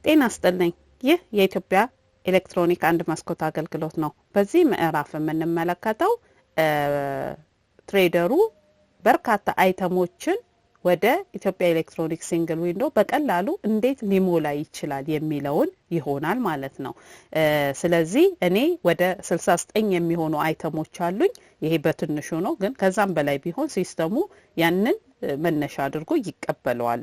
ጤና ይስጥልኝ። ይህ የኢትዮጵያ ኤሌክትሮኒክ አንድ መስኮት አገልግሎት ነው። በዚህ ምዕራፍ የምንመለከተው ትሬደሩ በርካታ አይተሞችን ወደ ኢትዮጵያ ኤሌክትሮኒክ ሲንግል ዊንዶ በቀላሉ እንዴት ሊሞላ ይችላል የሚለውን ይሆናል ማለት ነው። ስለዚህ እኔ ወደ 69 የሚሆኑ አይተሞች አሉኝ። ይሄ በትንሹ ነው፣ ግን ከዛም በላይ ቢሆን ሲስተሙ ያንን መነሻ አድርጎ ይቀበለዋል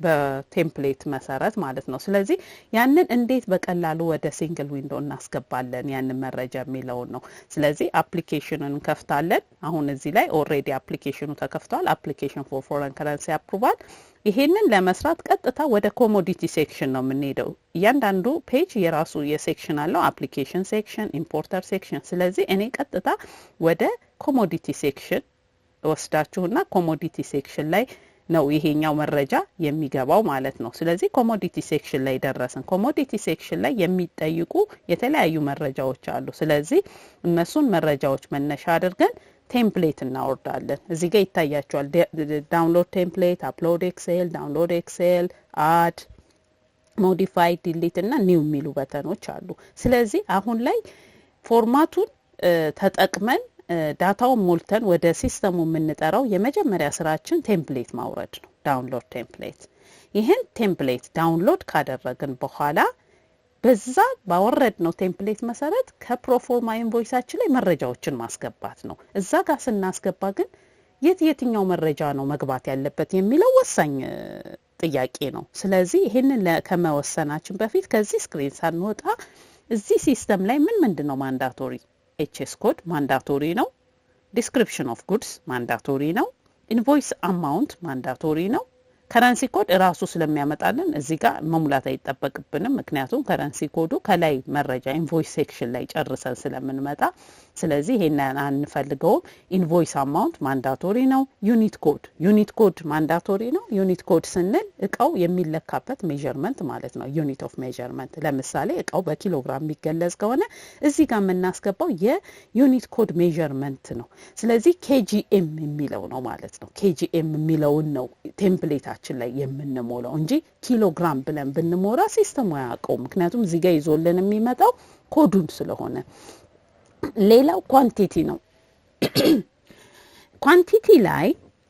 በቴምፕሌት መሰረት ማለት ነው። ስለዚህ ያንን እንዴት በቀላሉ ወደ ሲንግል ዊንዶ እናስገባለን ያንን መረጃ የሚለውን ነው። ስለዚህ አፕሊኬሽኑን እንከፍታለን። አሁን እዚህ ላይ ኦልሬዲ አፕሊኬሽኑ ተከፍቷል። አፕሊኬሽን ፎር ፎሬን ከረንሲ አፕሩቫል። ይሄንን ለመስራት ቀጥታ ወደ ኮሞዲቲ ሴክሽን ነው የምንሄደው። እያንዳንዱ ፔጅ የራሱ የሴክሽን አለው። አፕሊኬሽን ሴክሽን፣ ኢምፖርተር ሴክሽን። ስለዚህ እኔ ቀጥታ ወደ ኮሞዲቲ ሴክሽን ወስዳችሁና ኮሞዲቲ ሴክሽን ላይ ነው ይሄኛው መረጃ የሚገባው ማለት ነው። ስለዚህ ኮሞዲቲ ሴክሽን ላይ ደረስን። ኮሞዲቲ ሴክሽን ላይ የሚጠይቁ የተለያዩ መረጃዎች አሉ። ስለዚህ እነሱን መረጃዎች መነሻ አድርገን ቴምፕሌት እናወርዳለን። እዚህ ጋር ይታያቸዋል። ዳውንሎድ ቴምፕሌት፣ አፕሎድ ኤክሴል፣ ዳውንሎድ ኤክሴል፣ አድ፣ ሞዲፋይ፣ ዲሊት እና ኒው የሚሉ በተኖች አሉ። ስለዚህ አሁን ላይ ፎርማቱን ተጠቅመን ዳታውን ሞልተን ወደ ሲስተሙ የምንጠራው የመጀመሪያ ስራችን ቴምፕሌት ማውረድ ነው። ዳውንሎድ ቴምፕሌት። ይህን ቴምፕሌት ዳውንሎድ ካደረግን በኋላ በዛ ባወረድነው ቴምፕሌት መሰረት ከፕሮፎርማ ኢንቮይሳችን ላይ መረጃዎችን ማስገባት ነው። እዛ ጋር ስናስገባ ግን የትኛው መረጃ ነው መግባት ያለበት የሚለው ወሳኝ ጥያቄ ነው። ስለዚህ ይህንን ከመወሰናችን በፊት ከዚህ ስክሪን ሳንወጣ እዚህ ሲስተም ላይ ምንድን ነው ማንዳቶሪ? ኤችኤስ ኮድ ማንዳቶሪ ነው። ዲስክሪፕሽን ኦፍ ጉድስ ማንዳቶሪ ነው። ኢንቮይስ አማውንት ማንዳቶሪ ነው። ከረንሲ ኮድ እራሱ ስለሚያመጣልን እዚህ ጋር መሙላት አይጠበቅብንም። ምክንያቱም ከረንሲ ኮዱ ከላይ መረጃ ኢንቮይስ ሴክሽን ላይ ጨርሰን ስለምንመጣ፣ ስለዚህ ይሄንን አንፈልገውም። ኢንቮይስ አማውንት ማንዳቶሪ ነው። ዩኒት ኮድ ማንዳቶሪ ነው። ዩኒት ኮድ ስንል እቃው የሚለካበት ሜዠርመንት ማለት ነው። ዩኒት ኦፍ ሜዠርመንት። ለምሳሌ እቃው በኪሎግራም የሚገለጽ ከሆነ እዚህ ጋር የምናስገባው የዩኒት ኮድ ሜዠርመንት ነው። ስለዚህ ኬጂኤም የሚለው ነው ማለት ነው። ኬጂኤም የሚለውን ነው ቴምፕሌት ላይ የምንሞላው እንጂ ኪሎግራም ብለን ብንሞላ ሲስተሙ አያውቀውም። ምክንያቱም እዚህ ጋር ይዞልን የሚመጣው ኮዱን ስለሆነ። ሌላው ኳንቲቲ ነው። ኳንቲቲ ላይ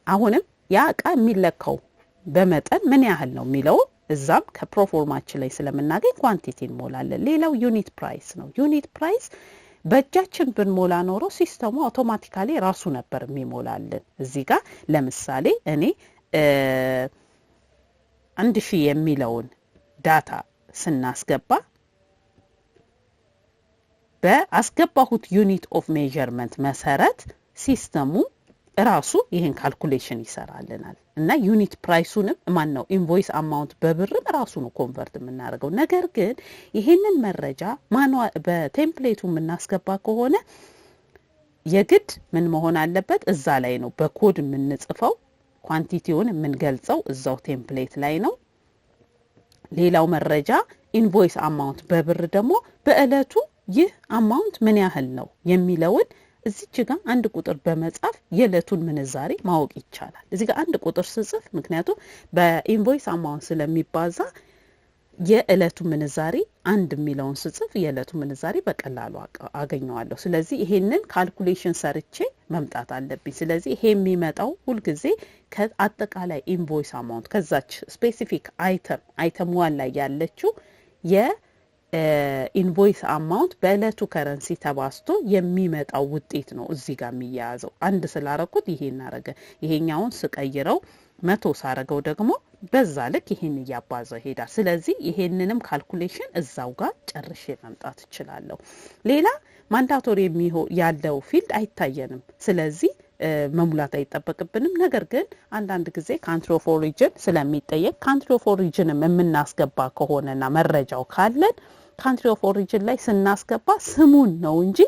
አሁንም ያ እቃ የሚለካው በመጠን ምን ያህል ነው የሚለው እዛም ከፕሮፎርማችን ላይ ስለምናገኝ ኳንቲቲ እንሞላለን። ሌላው ዩኒት ፕራይስ ነው። ዩኒት ፕራይስ በእጃችን ብንሞላ ኖሮ ሲስተሙ አውቶማቲካሊ ራሱ ነበር የሚሞላልን። እዚህ ጋር ለምሳሌ እኔ 1000 የሚለውን ዳታ ስናስገባ በአስገባሁት ዩኒት ኦፍ ሜዠርመንት መሰረት ሲስተሙ ራሱ ይህን ካልኩሌሽን ይሰራልናል እና ዩኒት ፕራይሱንም ኢንቮይስ አማውንት በብርም ራሱ ነው ኮንቨርት የምናደርገው። ነገር ግን ይህንን መረጃ በቴምፕሌቱ የምናስገባ ከሆነ የግድ ምን መሆን አለበት? እዛ ላይ ነው በኮድ የምንጽፈው። ኳንቲቲውን የምንገልጸው እዛው ቴምፕሌት ላይ ነው። ሌላው መረጃ ኢንቮይስ አማውንት በብር ደግሞ በእለቱ ይህ አማውንት ምን ያህል ነው የሚለውን እዚች ጋር አንድ ቁጥር በመጻፍ የእለቱን ምንዛሬ ማወቅ ይቻላል። እዚህ ጋር አንድ ቁጥር ስጽፍ ምክንያቱም በኢንቮይስ አማውንት ስለሚባዛ የእለቱ ምንዛሬ አንድ የሚለውን ስጽፍ የእለቱ ምንዛሬ በቀላሉ አገኘዋለሁ። ስለዚህ ይሄንን ካልኩሌሽን ሰርቼ መምጣት አለብኝ። ስለዚህ ይሄ የሚመጣው ሁልጊዜ ከአጠቃላይ ኢንቮይስ አማውንት ከዛች ስፔሲፊክ አይተም ዋን ላይ ያለችው የኢንቮይስ አማውንት በእለቱ ከረንሲ ተባዝቶ የሚመጣው ውጤት ነው እዚህ ጋር የሚያያዘው። አንድ ስላረኩት ይሄን አረገ። ይሄኛውን ስቀይረው 100 ሳረገው ደግሞ በዛ ልክ ይሄን እያባዛው ይሄዳል። ስለዚህ ይሄንንም ካልኩሌሽን እዛው ጋር ጨርሼ መምጣት እችላለሁ። ሌላ ማንዳቶሪ ያለው ፊልድ አይታየንም። ስለዚህ መሙላት አይጠበቅብንም። ነገር ግን አንዳንድ ጊዜ ካንትሪ ኦፍ ኦሪጅን ስለሚጠየቅ ካንትሪ ኦፍ ኦሪጅንም የምናስገባ ከሆነና መረጃው ካለን ካንትሪ ኦፍ ኦሪጅን ላይ ስናስገባ ስሙን ነው እንጂ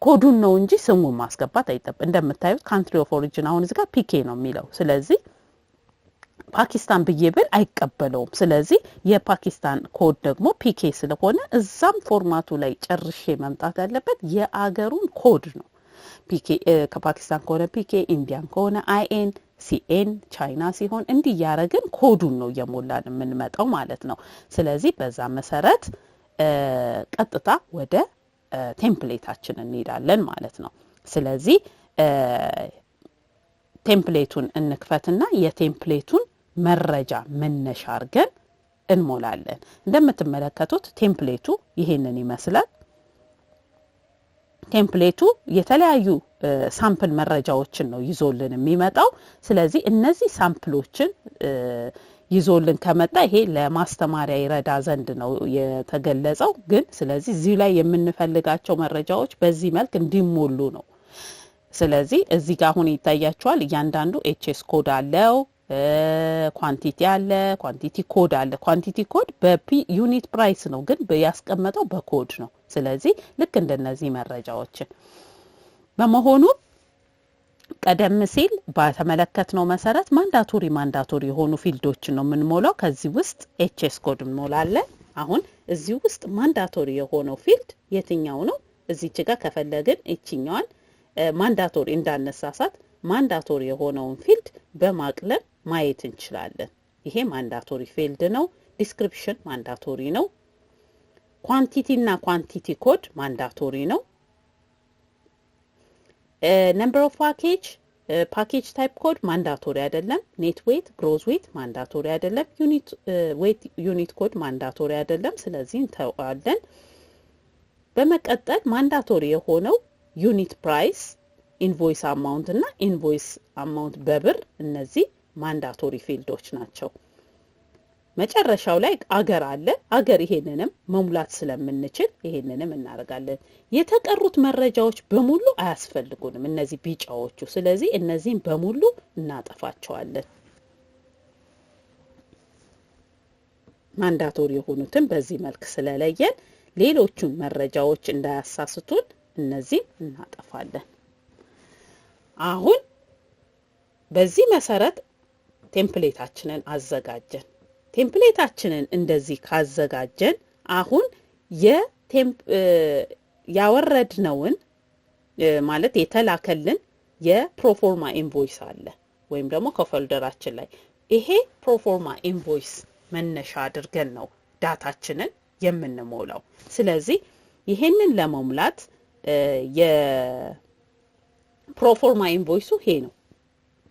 ኮዱን ነው እንጂ ስሙን ማስገባት አይጠበቅም። እንደምታዩት ካንትሪ ኦፍ ኦሪጅን አሁን እዚህ ጋር ፒኬ ነው የሚለው። ስለዚህ ፓኪስታን ብዬ ብል አይቀበለውም። ስለዚህ የፓኪስታን ኮድ ደግሞ ፒኬ ስለሆነ እዛም ፎርማቱ ላይ ጨርሼ መምጣት ያለበት የአገሩን ኮድ ነው። ፒኬ ከፓኪስታን ከሆነ ፒኬ፣ ኢንዲያን ከሆነ አይኤን፣ ሲኤን ቻይና ሲሆን እንዲህ ያረግን ኮዱን ነው የሞላን የምንመጣው ማለት ነው። ስለዚህ በዛ መሰረት ቀጥታ ወደ ቴምፕሌታችን እንሄዳለን ማለት ነው። ስለዚህ ቴምፕሌቱን እንክፈትና የቴምፕሌቱን መረጃ መነሻ አድርገን እንሞላለን። እንደምትመለከቱት ቴምፕሌቱ ይሄንን ይመስላል። ቴምፕሌቱ የተለያዩ ሳምፕል መረጃዎችን ነው ይዞልን የሚመጣው። ስለዚህ እነዚህ ሳምፕሎችን ይዞልን ከመጣ ይሄ ለማስተማሪያ ይረዳ ዘንድ ነው የተገለጸው። ግን ስለዚህ እዚህ ላይ የምንፈልጋቸው መረጃዎች በዚህ መልክ እንዲሞሉ ነው። ስለዚህ እዚህ ጋር አሁን ይታያቸዋል። እያንዳንዱ ኤችኤስ ኮድ አለው፣ ኳንቲቲ አለ፣ ኳንቲቲ ኮድ አለ። ኳንቲቲ ኮድ በፒ ዩኒት ፕራይስ ነው፣ ግን ያስቀመጠው በኮድ ነው። ስለዚህ ልክ እንደነዚህ መረጃዎችን በመሆኑ ቀደም ሲል ባተመለከትነው መሰረት ማንዳቶሪ የሆኑ ፊልዶችን ነው የምንሞላው። ከዚህ ውስጥ ኤችኤስ ኮድ እንሞላለን። አሁን እዚህ ውስጥ ማንዳቶሪ የሆነው ፊልድ የትኛው ነው? እዚች ጋር ከፈለግን እቺኛዋን ማንዳቶሪ እንዳነሳሳት ማንዳቶሪ የሆነውን ፊልድ በማቅለል ማየት እንችላለን። ይሄ ማንዳቶሪ ፊልድ ነው። ዲስክሪፕሽን ማንዳቶሪ ነው። ኳንቲቲ እና ኳንቲቲ ኮድ ማንዳቶሪ ነው። ነምበር ኦፍ ፓኬጅ ታይፕ ኮድ ማንዳቶሪ አይደለም። ኔት ዌት፣ ግሮዝ ዌት ማንዳቶሪ አይደለም። ዩኒት ዌት፣ ዩኒት ኮድ ማንዳቶሪ አይደለም። ስለዚህ እንተዋለን። በመቀጠል ማንዳቶሪ የሆነው ዩኒት ፕራይስ፣ ኢንቮይስ አማውንት እና ኢንቮይስ አማውንት በብር፣ እነዚህ ማንዳቶሪ ፊልዶች ናቸው። መጨረሻው ላይ አገር አለ። አገር ይሄንንም መሙላት ስለምንችል ይሄንንም እናደርጋለን። የተቀሩት መረጃዎች በሙሉ አያስፈልጉንም፣ እነዚህ ቢጫዎቹ። ስለዚህ እነዚህን በሙሉ እናጠፋቸዋለን። ማንዳቶሪ የሆኑትን በዚህ መልክ ስለለየን ሌሎቹን መረጃዎች እንዳያሳስቱን እነዚህን እናጠፋለን። አሁን በዚህ መሰረት ቴምፕሌታችንን አዘጋጀን። ቴምፕሌታችንን እንደዚህ ካዘጋጀን አሁን ያወረድነውን ማለት የተላከልን የፕሮፎርማ ኢንቮይስ አለ ወይም ደግሞ ከፎልደራችን ላይ ይሄ ፕሮፎርማ ኢንቮይስ መነሻ አድርገን ነው ዳታችንን የምንሞላው። ስለዚህ ይሄንን ለመሙላት የፕሮፎርማ ኢንቮይሱ ይሄ ነው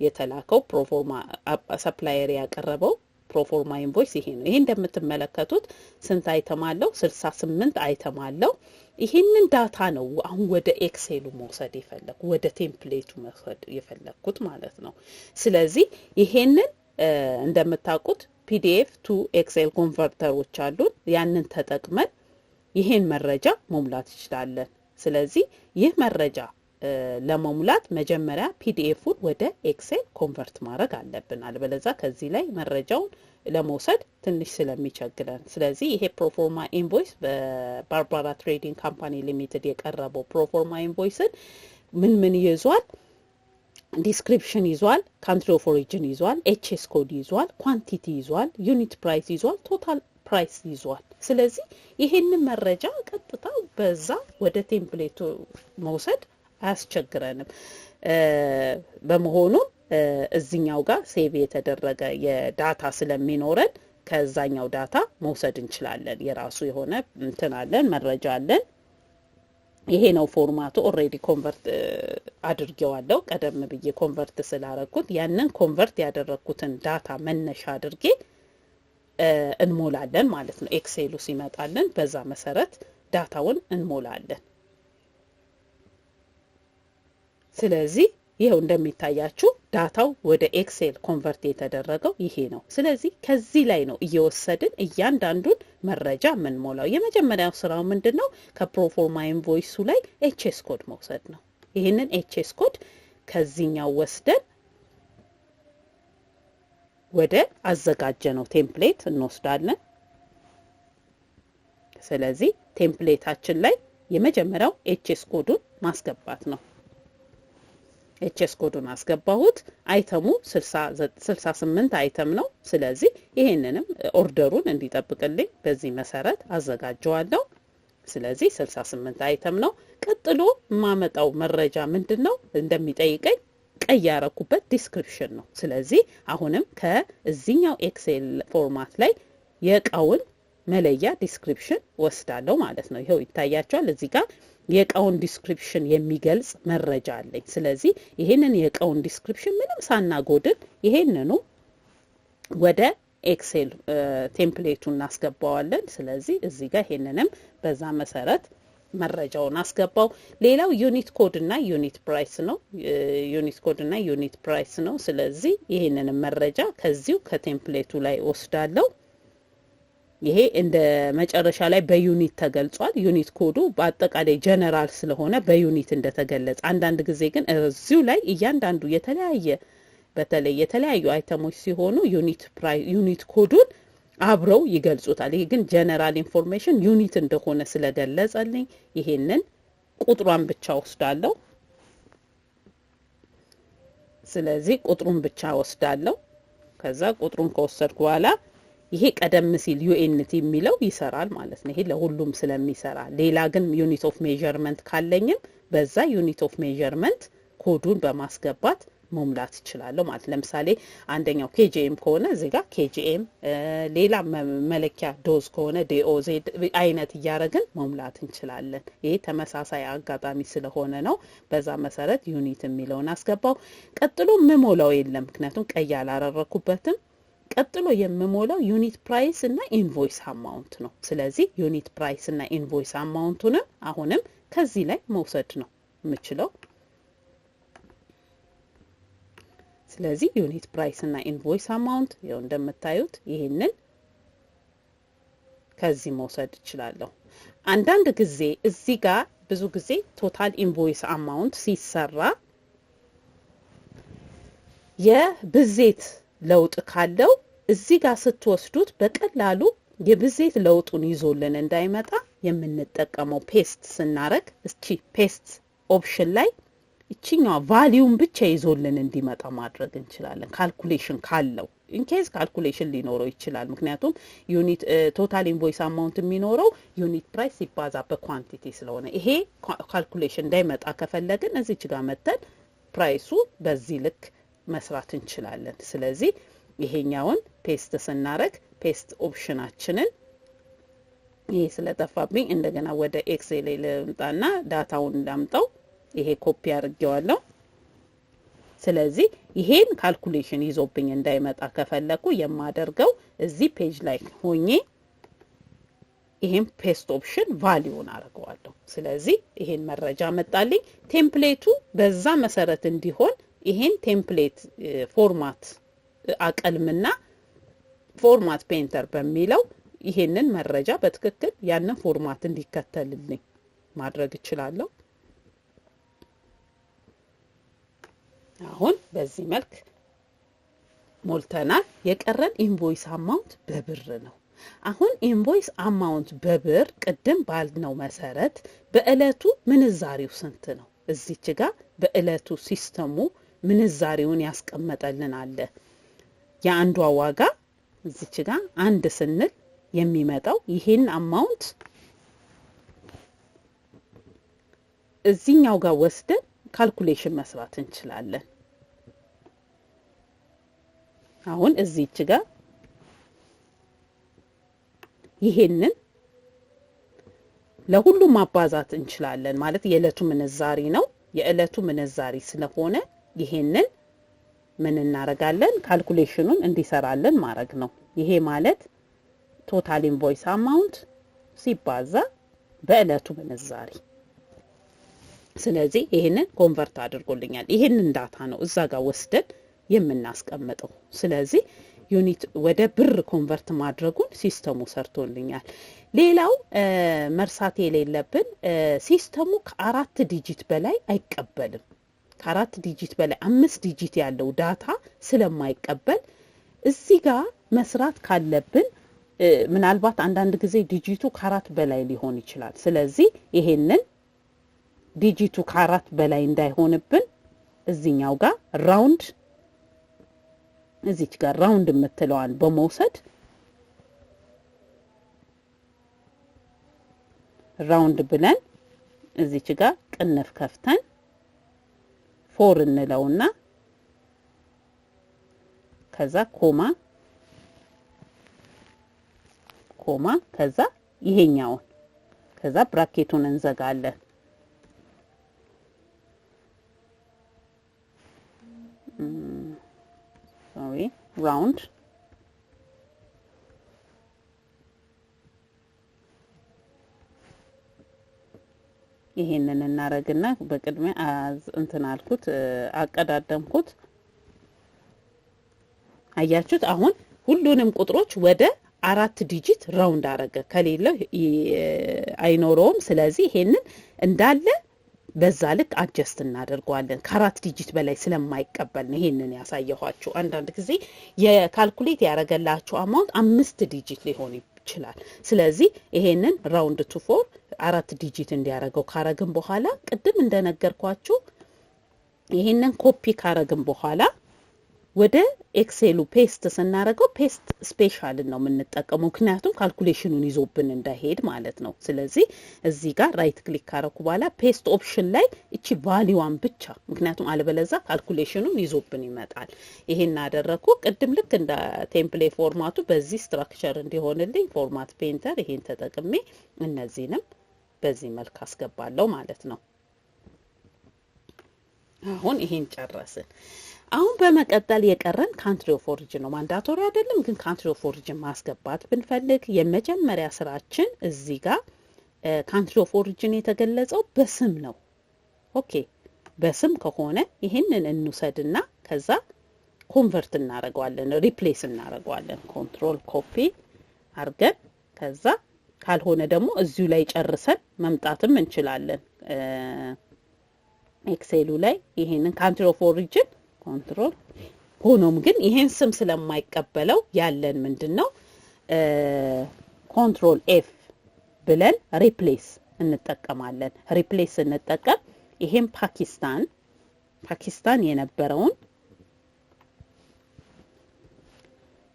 የተላከው። ፕሮፎርማ ሰፕላየር ያቀረበው ፕሮፎርማ ኢንቮይስ ይሄ ነው። ይሄ እንደምትመለከቱት ስንት አይተም አለው? 68 አይተም አለው። ይሄንን ዳታ ነው አሁን ወደ ኤክሴሉ መውሰድ የፈለኩ ወደ ቴምፕሌቱ መውሰድ የፈለኩት ማለት ነው። ስለዚህ ይሄንን እንደምታውቁት ፒዲኤፍ ቱ ኤክሴል ኮንቨርተሮች አሉን። ያንን ተጠቅመን ይሄን መረጃ መሙላት እንችላለን። ስለዚህ ይህ መረጃ ለመሙላት መጀመሪያ ፒዲኤፉን ወደ ኤክሴል ኮንቨርት ማድረግ አለብን። አለበለዚያ ከዚህ ላይ መረጃውን ለመውሰድ ትንሽ ስለሚቸግረን፣ ስለዚህ ይሄ ፕሮፎርማ ኢንቮይስ በባርባራ ትሬዲንግ ካምፓኒ ሊሚትድ የቀረበው ፕሮፎርማ ኢንቮይስን ምን ይዟል? ዲስክሪፕሽን ይዟል፣ ካንትሪ ኦፍ ኦሪጂን ይዟል፣ ኤችኤስ ኮድ ይዟል፣ ኳንቲቲ ይዟል፣ ዩኒት ፕራይስ ይዟል፣ ቶታል ፕራይስ ይዟል። ስለዚህ ይሄንን መረጃ ቀጥታ በዛ ወደ ቴምፕሌቱ መውሰድ አያስቸግረንም። በመሆኑም እዚኛው ጋር ሴቭ የተደረገ የዳታ ስለሚኖረን ከዛኛው ዳታ መውሰድ እንችላለን። የራሱ የሆነ እንትን አለን፣ መረጃ አለን። ይሄ ነው ፎርማቱ። ኦሬዲ ኮንቨርት አድርጌዋለሁ። ቀደም ብዬ ኮንቨርት ስላረኩት ያንን ኮንቨርት ያደረኩትን ዳታ መነሻ አድርጌ እንሞላለን ማለት ነው። ኤክሴሉ ሲመጣልን በዛ መሰረት ዳታውን እንሞላለን። ስለዚህ ይሄው እንደሚታያችሁ ዳታው ወደ ኤክሴል ኮንቨርት የተደረገው ይሄ ነው። ስለዚህ ከዚህ ላይ ነው እየወሰድን እያንዳንዱን መረጃ የምንሞላው። የመጀመሪያው ስራው ምንድነው? ከፕሮፎርማ ኢንቮይሱ ላይ ኤችኤስ ኮድ መውሰድ ነው። ይሄንን ኤችኤስ ኮድ ከዚህኛው ወስደን ወደ አዘጋጀነው ቴምፕሌት እንወስዳለን። ስለዚህ ቴምፕሌታችን ላይ የመጀመሪያው ኤችኤስ ኮዱን ማስገባት ነው። ኤችኤስ ኮዱን አስገባሁት። አይተሙ 68 አይተም ነው። ስለዚህ ይሄንንም ኦርደሩን እንዲጠብቅልኝ በዚህ መሰረት አዘጋጀዋለሁ። ስለዚህ 68 አይተም ነው። ቀጥሎ የማመጣው መረጃ ምንድነው? እንደሚጠይቀኝ ቀይ ያረኩበት ዲስክሪፕሽን ነው። ስለዚህ አሁንም ከዚህኛው ኤክሴል ፎርማት ላይ የእቃውን መለያ ዲስክሪፕሽን ወስዳለሁ ማለት ነው። ይሄው ይታያቸዋል። እዚህ ጋር የእቃውን ዲስክሪፕሽን የሚገልጽ መረጃ አለኝ። ስለዚህ ይሄንን የእቃውን ዲስክሪፕሽን ምንም ሳናጎድል ይሄንኑ ወደ ኤክሴል ቴምፕሌቱ እናስገባዋለን። ስለዚህ እዚህ ጋር ይሄንንም በዛ መሰረት መረጃውን አስገባው። ሌላው ዩኒት ኮድ እና ዩኒት ፕራይስ ነው። ዩኒት ኮድ እና ዩኒት ፕራይስ ነው። ስለዚህ ይሄንንም መረጃ ከዚሁ ከቴምፕሌቱ ላይ ወስዳለሁ። ይሄ እንደ መጨረሻ ላይ በዩኒት ተገልጿል። ዩኒት ኮዱ በአጠቃላይ ጀነራል ስለሆነ በዩኒት እንደተገለጸ፣ አንዳንድ ጊዜ ግን እዚሁ ላይ እያንዳንዱ የተለያየ በተለይ የተለያዩ አይተሞች ሲሆኑ ዩኒት ኮዱን አብረው ይገልጹታል። ይሄ ግን ጀነራል ኢንፎርሜሽን ዩኒት እንደሆነ ስለገለጸልኝ ይሄንን ቁጥሯን ብቻ ወስዳለሁ። ስለዚህ ቁጥሩን ብቻ ወስዳለሁ። ከዛ ቁጥሩን ከወሰድኩ በኋላ ይሄ ቀደም ሲል ዩኤንቲ የሚለው ይሰራል ማለት ነው። ይሄ ለሁሉም ስለሚሰራ፣ ሌላ ግን ዩኒት ኦፍ ሜዠርመንት ካለኝም በዛ ዩኒት ኦፍ ሜዠርመንት ኮዱን በማስገባት መሙላት ይችላለሁ ማለት። ለምሳሌ አንደኛው ኬጂኤም ከሆነ እዚህ ጋር ኬጂኤም፣ ሌላ መለኪያ ዶዝ ከሆነ ዲኦዝ አይነት እያደረግን መሙላት እንችላለን። ይሄ ተመሳሳይ አጋጣሚ ስለሆነ ነው። በዛ መሰረት ዩኒት የሚለውን አስገባው። ቀጥሎ የምሞላው የለም ምክንያቱም ቀይ አላረረኩበትም። ቀጥሎ የምሞላው ዩኒት ፕራይስ እና ኢንቮይስ አማውንት ነው። ስለዚህ ዩኒት ፕራይስ እና ኢንቮይስ አማውንቱንም አሁንም ከዚህ ላይ መውሰድ ነው የምችለው። ስለዚህ ዩኒት ፕራይስ እና ኢንቮይስ አማውንት ይኸው እንደምታዩት ይሄንን ከዚህ መውሰድ እችላለሁ። አንዳንድ ጊዜ እዚህ ጋር ብዙ ጊዜ ቶታል ኢንቮይስ አማውንት ሲሰራ የብዜት ለውጥ ካለው እዚህ ጋር ስትወስዱት በቀላሉ የብዜት ለውጡን ይዞልን እንዳይመጣ የምንጠቀመው ፔስት ስናረግ እቺ ፔስት ኦፕሽን ላይ እቺኛው ቫልዩም ብቻ ይዞልን እንዲመጣ ማድረግ እንችላለን። ካልኩሌሽን ካለው ኢንኬዝ ካልኩሌሽን ሊኖረው ይችላል። ምክንያቱም ዩኒት ቶታል ኢንቮይስ አማውንት የሚኖረው ዩኒት ፕራይስ ሲባዛ በኳንቲቲ ስለሆነ ይሄ ካልኩሌሽን እንዳይመጣ ከፈለግን እዚች ጋር መተን ፕራይሱ በዚህ ልክ መስራት እንችላለን። ስለዚህ ይሄኛውን ፔስት ስናረግ ፔስት ኦፕሽናችንን ይሄ ስለጠፋብኝ እንደገና ወደ ኤክሴል ልምጣና ዳታውን እንዳምጣው ይሄ ኮፒ አድርጌዋለሁ። ስለዚህ ይሄን ካልኩሌሽን ይዞብኝ እንዳይመጣ ከፈለኩ የማደርገው እዚህ ፔጅ ላይ ሆኜ ይሄን ፔስት ኦፕሽን ቫልዩን አደርገዋለሁ። ስለዚህ ይሄን መረጃ መጣልኝ። ቴምፕሌቱ በዛ መሰረት እንዲሆን ይሄን ቴምፕሌት ፎርማት አቀልምና ፎርማት ፔንተር በሚለው ይሄንን መረጃ በትክክል ያንን ፎርማት እንዲከተልልኝ ማድረግ እችላለሁ። አሁን በዚህ መልክ ሞልተናል። የቀረን ኢንቮይስ አማውንት በብር ነው። አሁን ኢንቮይስ አማውንት በብር ቅድም ባልነው መሰረት በእለቱ ምንዛሪው ስንት ነው? እዚች ጋር በእለቱ ሲስተሙ ምንዛሪውን ያስቀመጠልን አለ። የአንዷ ዋጋ እዚች ጋር አንድ ስንል የሚመጣው ይሄን አማውንት እዚህኛው ጋር ወስደን ካልኩሌሽን መስራት እንችላለን። አሁን እዚች ጋር ይሄንን ለሁሉም ማባዛት እንችላለን። ማለት የእለቱ ምንዛሪ ነው። የእለቱ ምንዛሪ ስለሆነ ይሄንን ምን እናረጋለን? ካልኩሌሽኑን እንዲሰራልን ማድረግ ነው። ይሄ ማለት ቶታል ኢንቮይስ አማውንት ሲባዛ በእለቱ ምንዛሪ። ስለዚህ ይሄንን ኮንቨርት አድርጎልኛል። ይሄንን ዳታ ነው እዛ ጋር ወስደን የምናስቀምጠው። ስለዚህ ዩኒት ወደ ብር ኮንቨርት ማድረጉን ሲስተሙ ሰርቶልኛል። ሌላው መርሳት የሌለብን ሲስተሙ ከአራት ዲጂት በላይ አይቀበልም። ከአራት ዲጂት በላይ 5 ዲጂት ያለው ዳታ ስለማይቀበል እዚህ ጋር መስራት ካለብን ምናልባት አንዳንድ ጊዜ ዲጂቱ ከአራት በላይ ሊሆን ይችላል። ስለዚህ ይሄንን ዲጂቱ ከአራት በላይ እንዳይሆንብን እዚህኛው ጋር ራውንድ እዚች ጋር ራውንድ የምትለዋን በመውሰድ ራውንድ ብለን እዚች ጋር ቅንፍ ከፍተን ፎር እንለውና ከዛ ኮማ ከዛ ይሄኛውን ከዛ ብራኬቱን እንዘጋለን round ይሄንን እናረግና በቅድሚያ እንትን አልኩት አቀዳደምኩት አያችሁት አሁን ሁሉንም ቁጥሮች ወደ 4 ዲጂት ራውንድ አረገ ከሌለ አይኖረውም ስለዚህ ይሄንን እንዳለ በዛ ልክ አጀስት እናደርጋለን ከ4 ዲጂት በላይ ስለማይቀበል ነው ይሄንን ያሳየኋችሁ አንዳንድ ጊዜ የካልኩሌት ያረጋላችሁ አማውንት 5 ዲጂት ሊሆን ይችላል ስለዚህ ይሄንን ራውንድ ቱ 4 ዲጂት እንዲያረጋው ካረግን በኋላ ቅድም እንደነገርኳችሁ ይሄንን ኮፒ ካረግን በኋላ ወደ ኤክሴሉ ፔስት ስናረገው ፔስት ስፔሻል ነው የምንጠቀመው ምክንያቱም ካልኩሌሽኑን ይዞብን እንዳይሄድ ማለት ነው ስለዚህ እዚህ ጋር ራይት ክሊክ ካረኩ በኋላ ፔስት ኦፕሽን ላይ እቺ ቫልዩዋን ብቻ ምክንያቱም አለበለዛ ካልኩሌሽኑን ይዞብን ይመጣል ይሄን አደረኩ ቅድም ልክ እንደ ቴምፕሌት ፎርማቱ በዚህ ስትራክቸር እንዲሆንልኝ ፎርማት ፔንተር ይሄን ተጠቅሜ እነዚህንም በዚህ መልክ አስገባለሁ ማለት ነው አሁን ይሄን ጨረስን አሁን በመቀጠል የቀረን ካንትሪ ኦፍ ኦሪጅን ነው ማንዳቶሪ አይደለም ግን ካንትሪ ኦፍ ኦሪጅን ማስገባት ብንፈልግ የመጀመሪያ ስራችን እዚህ ጋር ካንትሪ ኦፍ ኦሪጅን የተገለጸው በስም ነው ኦኬ በስም ከሆነ ይሄንን እንውሰድና ከዛ ኮንቨርት እናረጋዋለን ሪፕሌስ እናረጋዋለን ኮንትሮል ኮፒ አርገን ከዛ ካልሆነ ደግሞ እዚሁ ላይ ጨርሰን መምጣትም እንችላለን ኤክሴሉ ላይ ይሄንን ካንትሪ ኦፍ ኦሪጅን ኮንትሮል ሆኖም ግን ይሄን ስም ስለማይቀበለው ያለን ምንድነው ኮንትሮል ኤፍ ብለን ሪፕሌስ እንጠቀማለን ሪፕሌስ እንጠቀም ይሄን ፓኪስታን የነበረውን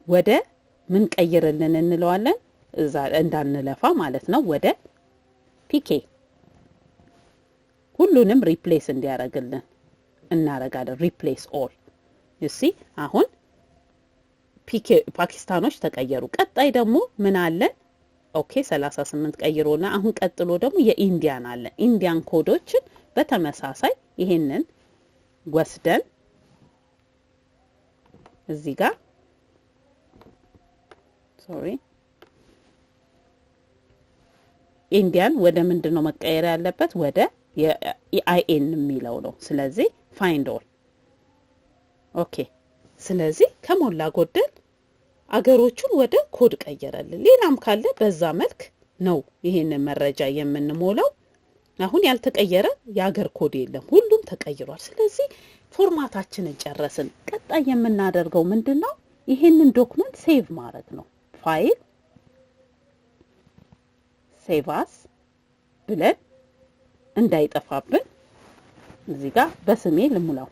ወደ ምን ቀይርልን እንለዋለን እዛ እንዳንለፋ ማለት ነው ወደ ፒኬ ሁሉንም ሪፕሌስ እንዲያረግልን እናረጋለን ሪፕሌስ ኦል you see አሁን ፓኪስታኖች ተቀየሩ ቀጣይ ደግሞ ምን አለ ኦኬ 38 ቀይሮና አሁን ቀጥሎ ደግሞ የኢንዲያን አለ ኢንዲያን ኮዶችን በተመሳሳይ ይሄንን ወስደን እዚህ ጋር ኢንዲያን ወደ ምንድነው መቀየር ያለበት ወደ የአይኤን የሚለው ነው ስለዚህ ፋይንድ ኦል ኦኬ ስለዚህ ከሞላ ጎደል አገሮቹን ወደ ኮድ ቀየረልን ሌላም ካለ በዛ መልክ ነው ይሄንን መረጃ የምንሞላው አሁን ያልተቀየረ የአገር ኮድ የለም ሁሉም ተቀይሯል ስለዚህ ፎርማታችንን ጨረስን ቀጣይ የምናደርገው ምንድነው ይሄንን ዶክመንት ሴቭ ማድረግ ነው ፋይል ሴቭ አስ ብለን እንዳይጠፋብን እዚህ ጋር በስሜ ልሙላው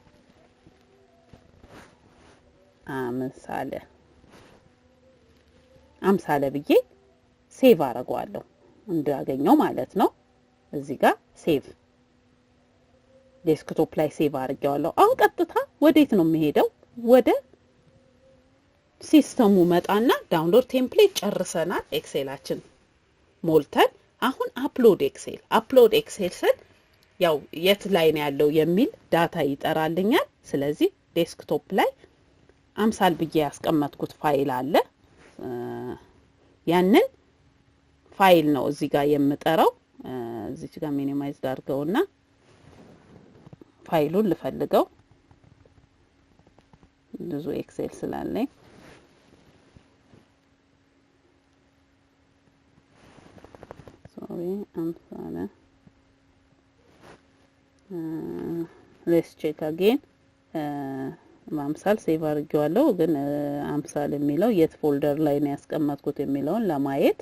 አምሳለ ብዬ ሴቭ አረጋለሁ እንዳገኘው ማለት ነው እዚህ ጋር ሴቭ ዴስክቶፕ ላይ ሴቭ አርጌዋለሁ አሁን ቀጥታ ወዴት ነው የሚሄደው ወደ ሲስተሙ መጣና ዳውንሎድ ቴምፕሌት ጨርሰናል ኤክሴላችን ሞልተን አሁን አፕሎድ ኤክሴል ስል ያው የት ላይ ነው ያለው የሚል ዳታ ይጠራልኛል ስለዚህ ዴስክቶፕ ላይ አምሳል ብዬ ያስቀመጥኩት ፋይል አለ ያንን ፋይል ነው እዚህ ጋር የምጠራው እዚህ ጋር ሚኒማይዝ አድርገውና ፋይሉን ልፈልገው ብዙ ኤክሴል ስላለኝ አምሳለ let's check again አምሳል ሴቭ አድርጌዋለሁ ግን አምሳል የሚለው የት ፎልደር ላይ ነው ያስቀመጥኩት የሚለውን ለማየት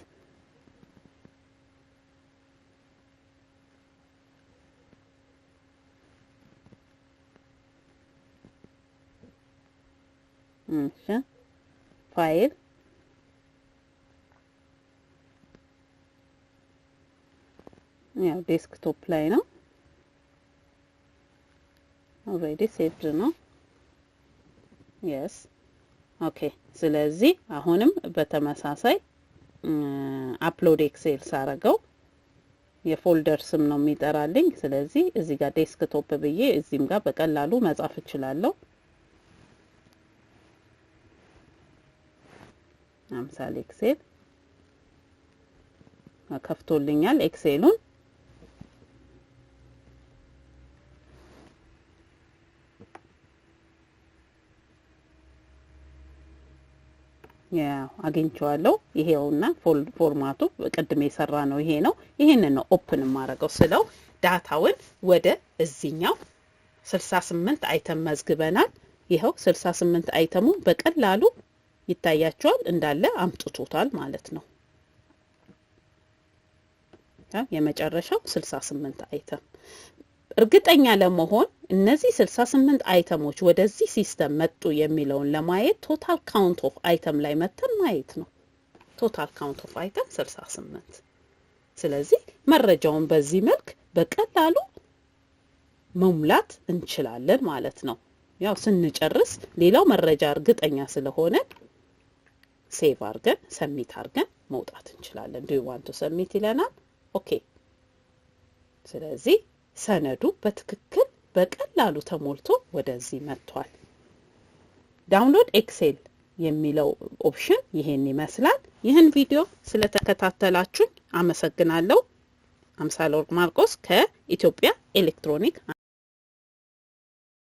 ፋይል ያው ዴስክቶፕ ላይ ነው already saved ነው yes ኦኬ ስለዚህ አሁንም በተመሳሳይ አፕሎድ ኤክሴል ሳረገው የፎልደር ስም ነው የሚጠራልኝ ስለዚህ እዚህ ጋር ዴስክቶፕ ብዬ እዚህም ጋር በቀላሉ መጻፍ እችላለሁ አምሳል ኤክሴል ከፍቶልኛል ኤክሴሉን ያው አግኝቼዋለሁ ይሄውና ፎርማቱ ቅድም የሰራ ነው ይሄ ነው ይሄንን ነው ኦፕን ማረጋው ስለው ዳታውን ወደ እዚህኛው 68 አይተም መዝግበናል ይሄው 68 አይተሙ በቀላሉ ይታያቸዋል እንዳለ አምጥቶታል ማለት ነው የመጨረሻው 68 አይተም እርግጠኛ ለመሆን እነዚህ 68 አይተሞች ወደዚህ ሲስተም መጡ የሚለውን ለማየት ቶታል ካውንት ኦፍ አይተም ላይ መተን ማየት ነው ቶታል ካውንት ኦፍ አይተም 68 ስለዚህ መረጃውን በዚህ መልክ በቀላሉ መሙላት እንችላለን ማለት ነው ያው ስንጨርስ ሌላው መረጃ እርግጠኛ ስለሆነ ሴቭ አድርገን ሰሚት አድርገን መውጣት እንችላለን do you want to submit ይለናል ኦኬ ስለዚህ ሰነዱ በትክክል በቀላሉ ተሞልቶ ወደዚህ መጥቷል ዳውንሎድ ኤክሴል የሚለው ኦፕሽን ይሄን ይመስላል ይሄን ቪዲዮ ስለተከታተላችሁ አመሰግናለሁ አምሳለ ወርቅ ማርቆስ ከኢትዮጵያ ኤሌክትሮኒክ